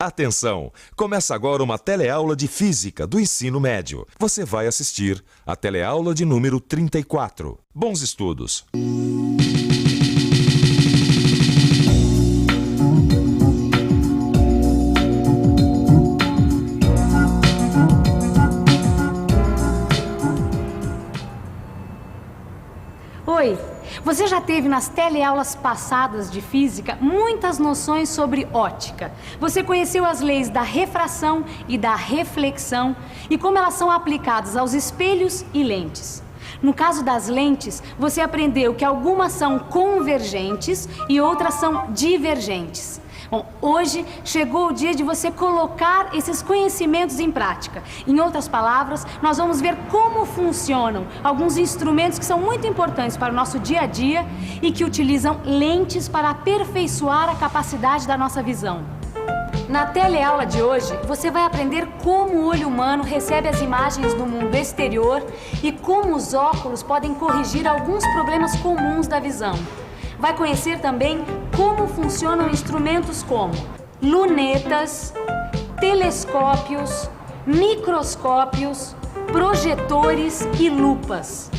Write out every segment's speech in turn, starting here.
Atenção! Começa agora uma teleaula de Física do ensino médio. Você vai assistir a teleaula de número 34. Bons estudos! Oi, você já teve nas teleaulas passadas de física muitas noções sobre ótica. Você conheceu as leis da refração e da reflexão e como elas são aplicadas aos espelhos e lentes. No caso das lentes, você aprendeu que algumas são convergentes e outras são divergentes. Bom, hoje chegou o dia de você colocar esses conhecimentos em prática. Em outras palavras, nós vamos ver como funcionam alguns instrumentos que são muito importantes para o nosso dia a dia e que utilizam lentes para aperfeiçoar a capacidade da nossa visão. Na teleaula de hoje, você vai aprender como o olho humano recebe as imagens do mundo exterior e como os óculos podem corrigir alguns problemas comuns da visão. Vai conhecer também como funcionam instrumentos como lunetas, telescópios, microscópios, projetores e lupas.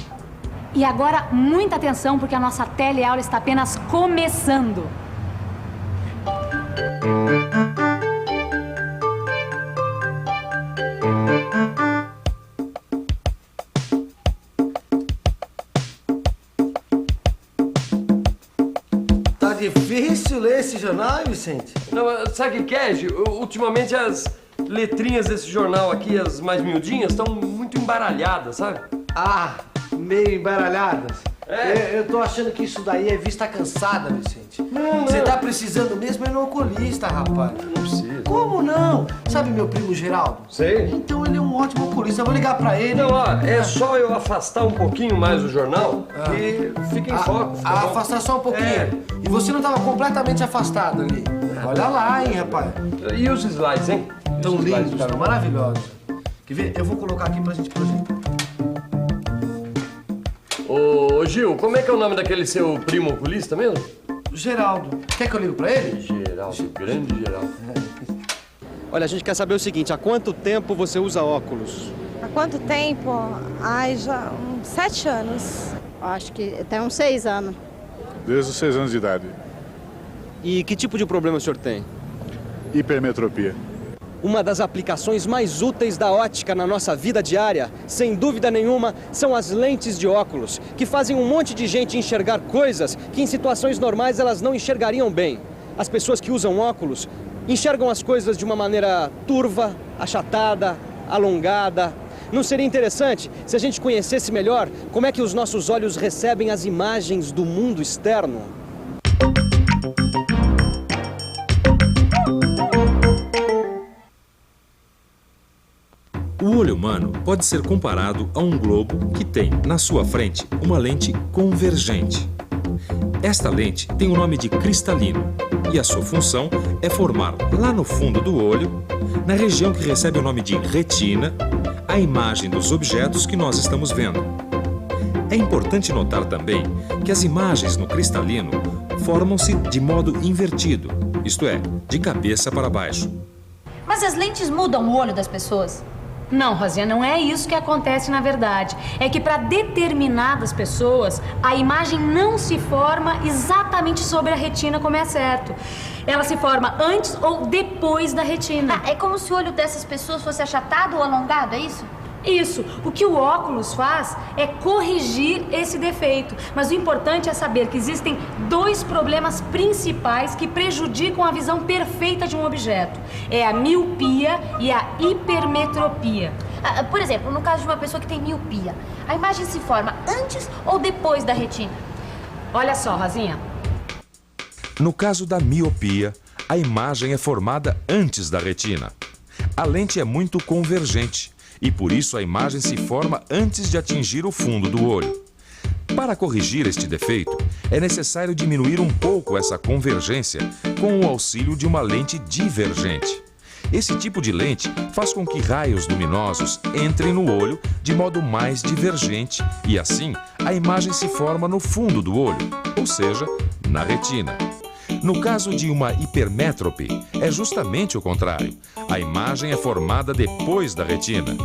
E agora, muita atenção, porque a nossa teleaula está apenas começando. Difícil ler esse jornal, Vicente? Não, sabe o que é, Gil? Ultimamente as letrinhas desse jornal aqui, as mais miudinhas, estão muito embaralhadas, sabe? Ah, meio embaralhadas. É. Eu tô achando que isso daí é vista cansada, Vicente. Não. Você tá precisando mesmo é no oculista, rapaz. Não precisa. Como não? Sabe meu primo Geraldo? Sei. Então ele é um ótimo oculista. Eu vou ligar pra ele. Não, ó, é só eu afastar um pouquinho mais o jornal e fica em foco. Fica bom. Afastar só um pouquinho. É. E você não tava completamente afastado ali. Olha lá, hein, rapaz. E os slides, hein? Tão Os slides, lindos, tão maravilhosos. Quer ver? Eu vou colocar aqui pra gente projetar. Ô, Gil, como é que é o nome daquele seu primo oculista mesmo? Geraldo. Quer que eu ligo pra ele? Geraldo, grande Geraldo. Olha, a gente quer saber o seguinte, há quanto tempo você usa óculos? Há quanto tempo? Ai, já uns 7 anos. Acho que tem uns 6 anos. Desde os 6 anos de idade. E que tipo de problema o senhor tem? Hipermetropia. Uma das aplicações mais úteis da ótica na nossa vida diária, sem dúvida nenhuma, são as lentes de óculos, que fazem um monte de gente enxergar coisas que em situações normais elas não enxergariam bem. As pessoas que usam óculos enxergam as coisas de uma maneira turva, achatada, alongada. Não seria interessante se a gente conhecesse melhor como é que os nossos olhos recebem as imagens do mundo externo? O olho humano pode ser comparado a um globo que tem, na sua frente, uma lente convergente. Esta lente tem o nome de cristalino e a sua função é formar, lá no fundo do olho, na região que recebe o nome de retina, a imagem dos objetos que nós estamos vendo. É importante notar também que as imagens no cristalino formam-se de modo invertido, isto é, de cabeça para baixo. Mas as lentes mudam o olho das pessoas? Não, Rosinha, não é isso que acontece na verdade. É que para determinadas pessoas, a imagem não se forma exatamente sobre a retina como é certo. Ela se forma antes ou depois da retina. É como se o olho dessas pessoas fosse achatado ou alongado, é isso? Isso. O que o óculos faz é corrigir esse defeito. Mas o importante é saber que existem 2 problemas principais que prejudicam a visão perfeita de um objeto. É a miopia e a hipermetropia. Por exemplo, no caso de uma pessoa que tem miopia, a imagem se forma antes ou depois da retina? Olha só, Rosinha. No caso da miopia, a imagem é formada antes da retina. A lente é muito convergente e por isso a imagem se forma antes de atingir o fundo do olho. Para corrigir este defeito, é necessário diminuir um pouco essa convergência com o auxílio de uma lente divergente. Esse tipo de lente faz com que raios luminosos entrem no olho de modo mais divergente e assim a imagem se forma no fundo do olho, ou seja, na retina. No caso de uma hipermétrope, é justamente o contrário. A imagem é formada depois da retina.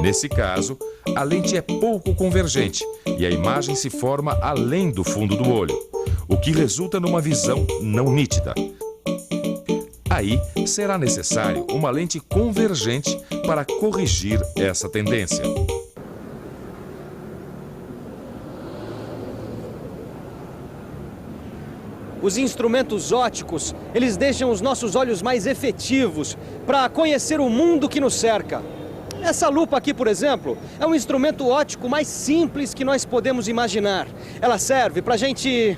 Nesse caso, a lente é pouco convergente e a imagem se forma além do fundo do olho, o que resulta numa visão não nítida. Aí, será necessário uma lente convergente para corrigir essa tendência. Os instrumentos ópticos, eles deixam os nossos olhos mais efetivos para conhecer o mundo que nos cerca. Essa lupa aqui, por exemplo, é um instrumento óptico mais simples que nós podemos imaginar. Ela serve para a gente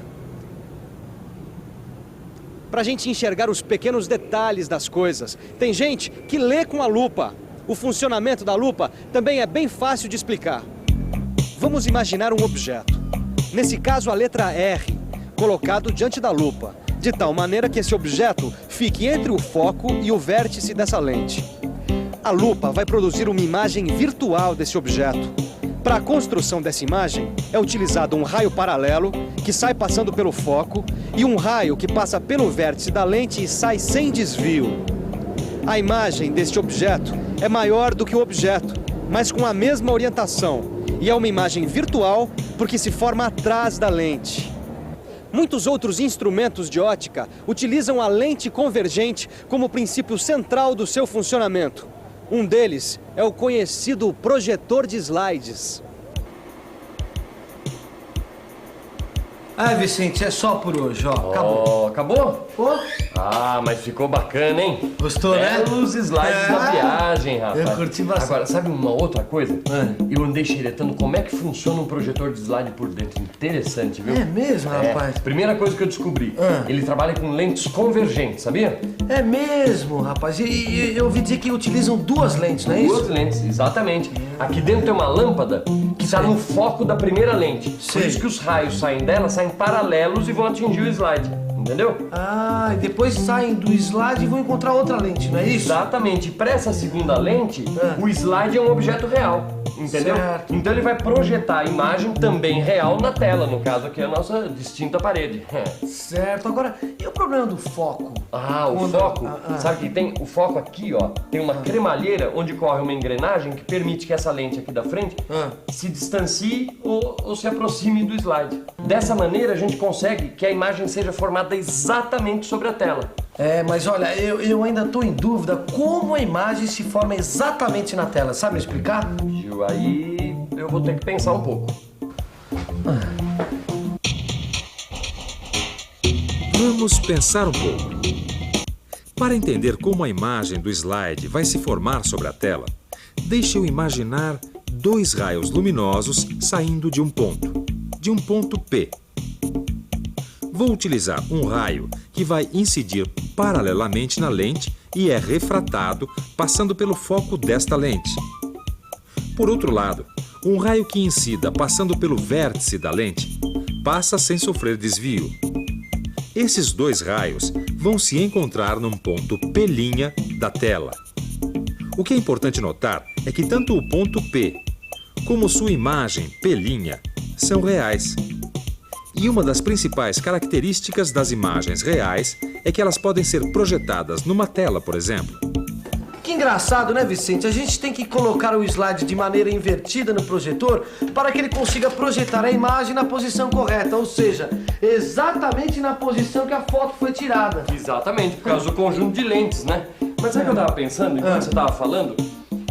enxergar os pequenos detalhes das coisas. Tem gente que lê com a lupa. O funcionamento da lupa também é bem fácil de explicar. Vamos imaginar um objeto. Nesse caso, a letra R, colocado diante da lupa, de tal maneira que esse objeto fique entre o foco e o vértice dessa lente. A lupa vai produzir uma imagem virtual desse objeto. Para a construção dessa imagem, é utilizado um raio paralelo que sai passando pelo foco e um raio que passa pelo vértice da lente e sai sem desvio. A imagem deste objeto é maior do que o objeto, mas com a mesma orientação, e é uma imagem virtual porque se forma atrás da lente. Muitos outros instrumentos de ótica utilizam a lente convergente como princípio central do seu funcionamento. Um deles é o conhecido projetor de slides. Ah, Vicente, é só por hoje, ó. Acabou. Acabou? Pô, Ah, mas ficou bacana, hein? gostou, né? Belos slides da viagem, rapaz. Eu curti bastante. Agora, sabe uma outra coisa? Eu andei xeretando como é que funciona um projetor de slide por dentro. Interessante, viu? É mesmo, rapaz? Primeira coisa que eu descobri, ele trabalha com lentes convergentes, sabia? É mesmo, rapaz. E eu ouvi dizer que utilizam duas lentes, não é isso? Duas lentes, exatamente. Aqui dentro tem uma lâmpada que está no foco da primeira lente. Por Sei. isso que os raios saem dela, saem paralelos e vão atingir o slide. Entendeu? Ah, e depois saem do slide e vão encontrar outra lente, não é isso? Exatamente. Para essa segunda lente, o slide é um objeto real. Entendeu? Certo. Então ele vai projetar a imagem também real na tela, no caso aqui é a nossa distinta parede. Certo. Agora, e o problema do foco? Ah, o Quando- foco. Sabe que tem o foco aqui, ó. Tem uma cremalheira onde corre uma engrenagem que permite que essa lente aqui da frente se distancie ou se aproxime do slide. Dessa maneira a gente consegue que a imagem seja formada exatamente sobre a tela. É, mas olha, eu ainda tô em dúvida como a imagem se forma exatamente na tela. Sabe me explicar? Gil, aí eu vou ter que pensar um pouco. Vamos pensar um pouco. Para entender como a imagem do slide vai se formar sobre a tela, deixe eu imaginar dois raios luminosos saindo de um ponto P. Vou utilizar um raio que vai incidir paralelamente na lente e é refratado passando pelo foco desta lente. Por outro lado, um raio que incida passando pelo vértice da lente passa sem sofrer desvio. Esses dois raios vão se encontrar num ponto P' da tela. O que é importante notar é que tanto o ponto P como sua imagem P' são reais. E uma das principais características das imagens reais é que elas podem ser projetadas numa tela, por exemplo. Que engraçado, né, Vicente? A gente tem que colocar o slide de maneira invertida no projetor para que ele consiga projetar a imagem na posição correta, ou seja, exatamente na posição que a foto foi tirada. Exatamente, por causa do conjunto de lentes, né? Mas sabe o que eu tava pensando enquanto você tava falando?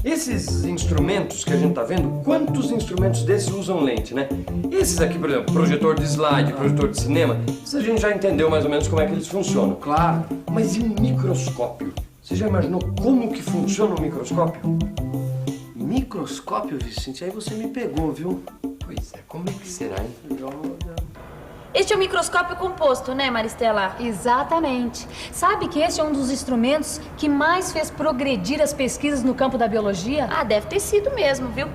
Esses instrumentos que a gente tá vendo, quantos instrumentos desses usam lente, né? Esses aqui, por exemplo, projetor de slide, projetor de cinema, isso a gente já entendeu mais ou menos como é que eles funcionam. Claro. Mas e um microscópio? Você já imaginou como que funciona um microscópio? Microscópio, Vicente? Aí você me pegou, viu? Pois é, como é que será, hein? Este é o microscópio composto, né, Maristela? Exatamente. Sabe que esse é um dos instrumentos que mais fez progredir as pesquisas no campo da biologia? Ah, deve ter sido mesmo, viu?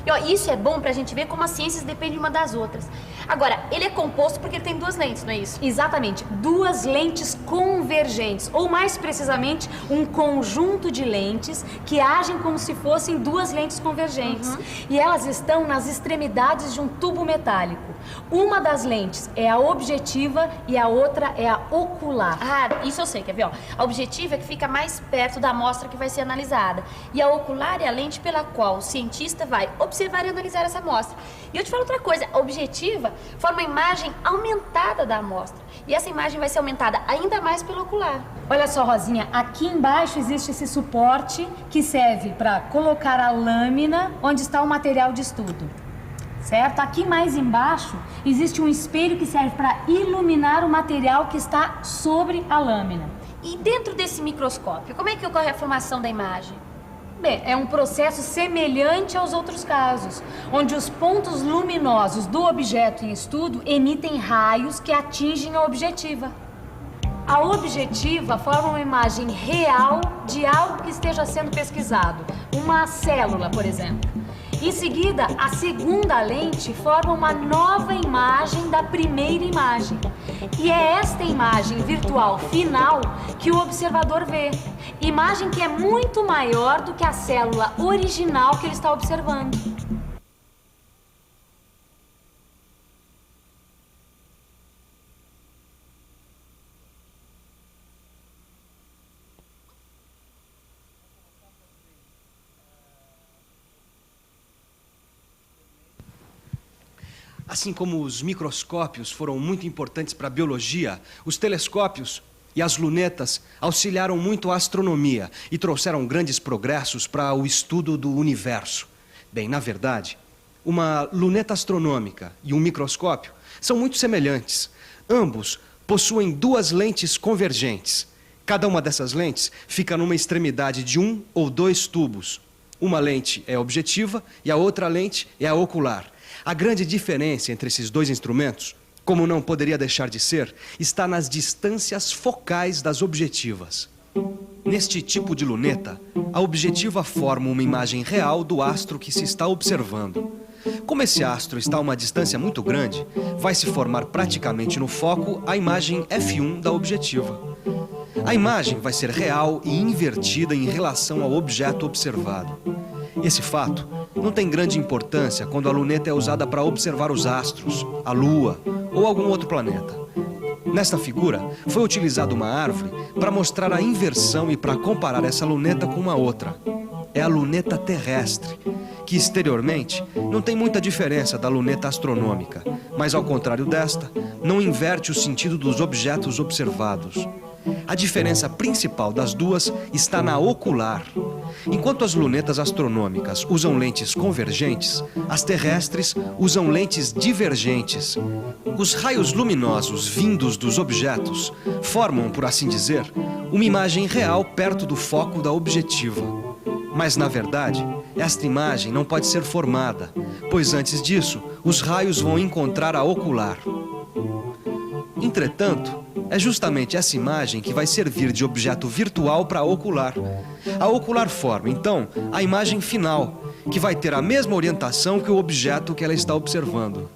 E ó, isso é bom pra gente ver como as ciências dependem uma das outras. Agora, ele é composto porque ele tem duas lentes, não é isso? Exatamente, duas lentes convergentes, ou mais precisamente, um conjunto de lentes que agem como se fossem duas lentes convergentes. E elas estão nas extremidades de um tubo metálico. Uma das lentes é a objetiva e a outra é a ocular. Ah, isso eu sei, quer ver? Ó, a objetiva é que fica mais perto da amostra que vai ser analisada. E a ocular é a lente pela qual o cientista vai observar e analisar essa amostra. E eu te falo outra coisa, a objetiva forma a imagem aumentada da amostra. E essa imagem vai ser aumentada ainda mais pelo ocular. Olha só, Rosinha, aqui embaixo existe esse suporte que serve para colocar a lâmina onde está o material de estudo. Certo? Aqui mais embaixo existe um espelho que serve para iluminar o material que está sobre a lâmina. E dentro desse microscópio, como é que ocorre a formação da imagem? Bem, é um processo semelhante aos outros casos, onde os pontos luminosos do objeto em estudo emitem raios que atingem a objetiva. A objetiva forma uma imagem real de algo que esteja sendo pesquisado, uma célula, por exemplo. Em seguida, a segunda lente forma uma nova imagem da primeira imagem. E é esta imagem virtual final que o observador vê. Imagem que é muito maior do que a célula original que ele está observando. Assim como os microscópios foram muito importantes para a biologia, os telescópios e as lunetas auxiliaram muito a astronomia e trouxeram grandes progressos para o estudo do universo. Bem, na verdade, uma luneta astronômica e um microscópio são muito semelhantes. Ambos possuem duas lentes convergentes. Cada uma dessas lentes fica numa extremidade de um ou dois tubos. Uma lente é objetiva e a outra lente é a ocular. A grande diferença entre esses dois instrumentos, como não poderia deixar de ser, está nas distâncias focais das objetivas. Neste tipo de luneta, a objetiva forma uma imagem real do astro que se está observando. Como esse astro está a uma distância muito grande, vai se formar praticamente no foco a imagem F1 da objetiva. A imagem vai ser real e invertida em relação ao objeto observado. Esse fato não tem grande importância quando a luneta é usada para observar os astros, a Lua ou algum outro planeta. Nesta figura, foi utilizada uma árvore para mostrar a inversão e para comparar essa luneta com uma outra. É a luneta terrestre, que exteriormente não tem muita diferença da luneta astronômica, mas ao contrário desta, não inverte o sentido dos objetos observados. A diferença principal das duas está na ocular. Enquanto as lunetas astronômicas usam lentes convergentes, as terrestres usam lentes divergentes. Os raios luminosos vindos dos objetos formam, por assim dizer, uma imagem real perto do foco da objetiva. Mas, na verdade, esta imagem não pode ser formada, pois antes disso, os raios vão encontrar a ocular. Entretanto, é justamente essa imagem que vai servir de objeto virtual para a ocular. A ocular forma, então, a imagem final, que vai ter a mesma orientação que o objeto que ela está observando.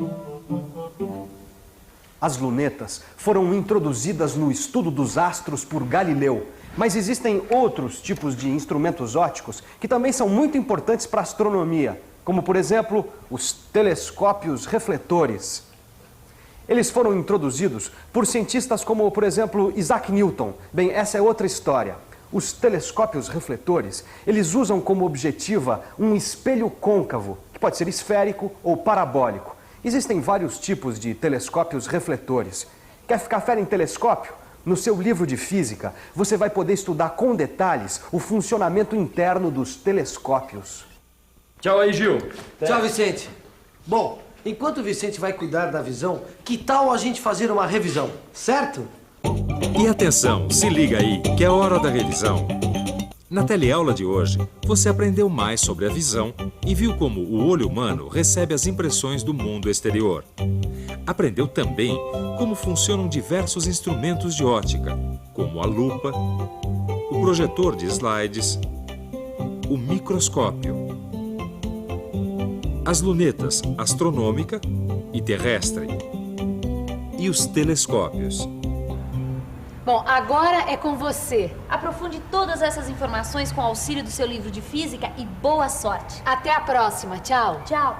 As lunetas foram introduzidas no estudo dos astros por Galileu, mas existem outros tipos de instrumentos ópticos que também são muito importantes para a astronomia, como, por exemplo, os telescópios refletores. Eles foram introduzidos por cientistas como, por exemplo, Isaac Newton. Bem, essa é outra história. Os telescópios refletores, eles usam como objetiva um espelho côncavo, que pode ser esférico ou parabólico. Existem vários tipos de telescópios refletores. Quer ficar fera em telescópio? No seu livro de física, você vai poder estudar com detalhes o funcionamento interno dos telescópios. Tchau aí, Gil. Tchau, Vicente. Bom, enquanto o Vicente vai cuidar da visão, que tal a gente fazer uma revisão, certo? E atenção, se liga aí, que é hora da revisão. Na teleaula de hoje, você aprendeu mais sobre a visão e viu como o olho humano recebe as impressões do mundo exterior. Aprendeu também como funcionam diversos instrumentos de ótica, como a lupa, o projetor de slides, o microscópio, as lunetas astronômica e terrestre. e os telescópios. Bom, agora é com você. Aprofunde todas essas informações com o auxílio do seu livro de física e boa sorte. Até a próxima. Tchau. Tchau.